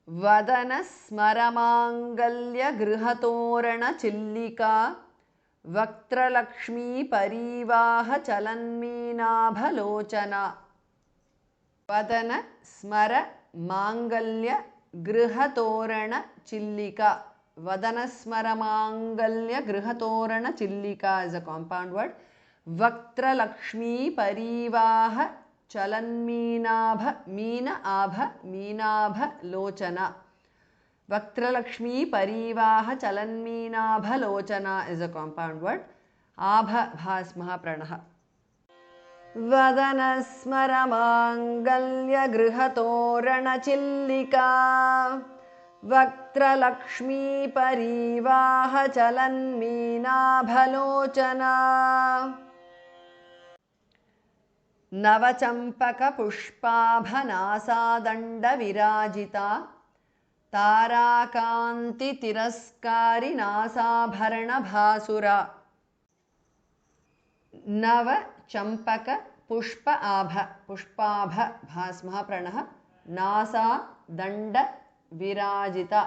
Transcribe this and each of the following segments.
वदन स्मरमाङ्गल्य गृहतोरण चिल्लिका वक्त्रलक्ष्मी परीवाह चलन्मीनाभलोचना वदन स्मर माङ्गल्य गृहतोरण चिल्लिका वदन स्मर माङ्गल्य गृहतोरण चिल्लिका is a compound word वक्त्रलक्ष्मी परीवाह चलन्मीनाभ मीन आभ मीनाभ लोचना वक्त्रलक्ष्मी परीवाह चलन्मीनाभ लोचना is a compound word आभ भास महाप्रणः वदन स्मर माङ्गल्य गृहतोरण चिल्लिका वक्त्रलक्ष्मी परीवाह चलन्मीनाभलोचना नवचम्पक पुष्पाभनासादण्ड विराजिता ताराकान्ति तिरस्कारी नासाभरण भासुरा नव चम्पक पुष्प आभ पुष्पाभ भास महाप्रणः नासा दण्ड विराजिता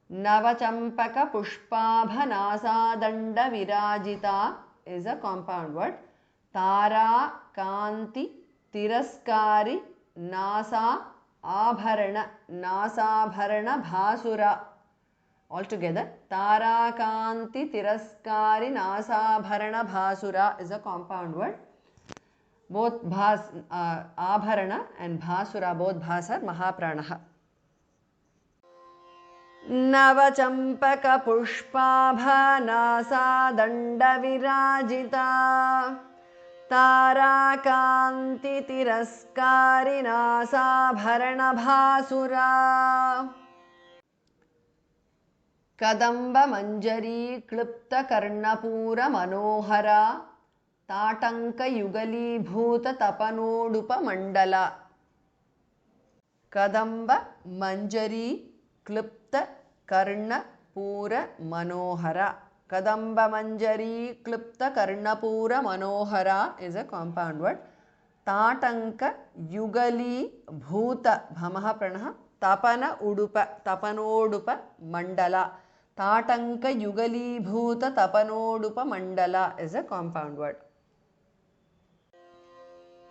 नवचम्पक पुष्पाभ नासा दण्ड विराजिता is a compound word Tara Kanti तिरस्कारी NASA Abharan नासाभरण भासुरा all together Tara Kanti तिरस्कारी नासाभरण भासुरा is a compound word both bhas abharana and bhasura both bhas are mahapranah नवचम्पक पुष्पाभनासा दण्ड विराजिता ताराकान्ति तिरस्कारी नासाभरण भासुरा कदम्ब मंजरी क्लुप्त कर्णपूर मनोहरा ताटंक युगलीभूत तपनोडुपमण्डला कदम्ब मंजरी क्लुप्त कर्णपूर मनोहरा कदम्ब मंजरी क्लुप्त कर्णपूर मनोहरा is a compound word ताटंक युगलीभूत भमः प्रणः Tapan Udupa तपनोडुप Mandla ताटंक युगलीभूत तपनोडुप Mandla is a compound word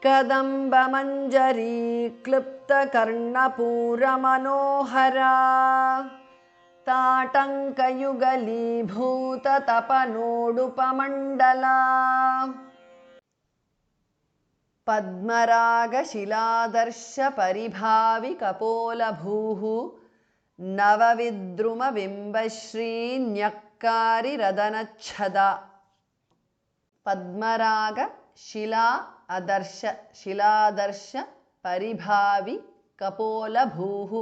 Kadamba Manjari क्लुप्त Karnapur Manohara ताटंक युगलीभूत तपनोडुप Mandla पद्मराग शिलादर्श परिभावि कपोलभूः नवविद्रुम बिंबश्री न्यक्कारी रदनच्छदा पद्मराग Shila Adarsh शिलादर्श परिभावि कपोलभूः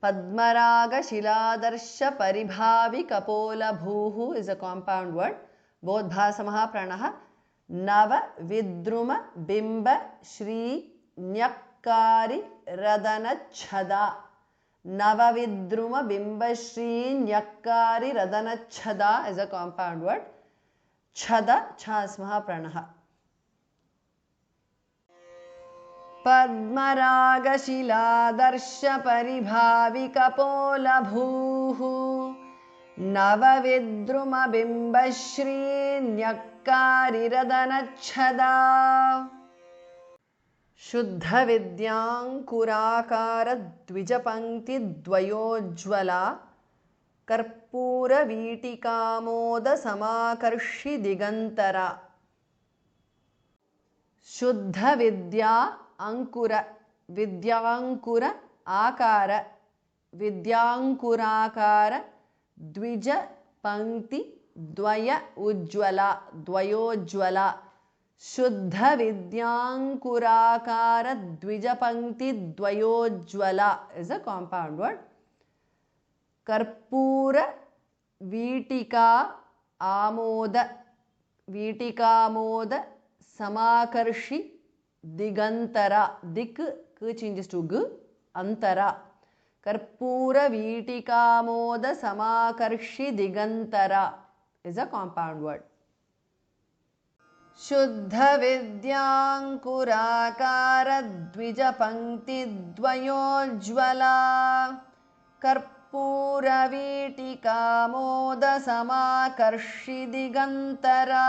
पद्मराग शिलादर्श परिभावि कपोलभूः is a compound word both bhasa mahapranah नव विद्रुम बिंब श्री न्यक्कारी रदनच्छदा नव विद्रुम बिंब Shri न्यक्कारी रदनच्छदा is a compound word छद छास महाप्रणः पद्मराग शिलादर्श परिभावि कपोलभूः नवविद्रुम बिंबश्री न्यक्कारी रदनच्छदा शुद्ध विद्यांकुराकार द्विजपंक्ति द्वयोज्ज्वला कर्पूर वीटिकामोद समाकर्षि दिगंतरा शुद्ध विद्या अंकुर विद्यांकुर आकार विद्यांकुराकार द्विज पंक्ति द्वय उज्ज्वला द्वयोज्ज्वला शुद्ध विद्यांकुराकार द्विज पंक्ति द्वयोज्ज्वला is a compound word कर्पूर वीटिका आमोद वीटिकामोद समाकर्षि दिगंतरा दिक् क changes to ग अंतरा कर्पूर वीटिकामोद समाकर्षि Digantara is a compound word शुद्धविद्याङ्कुराकारद्विजपङ्क्तिद्वयोज्ज्वला कर्पूरवीटिकामोदसमाकर्षि दिगन्तरा।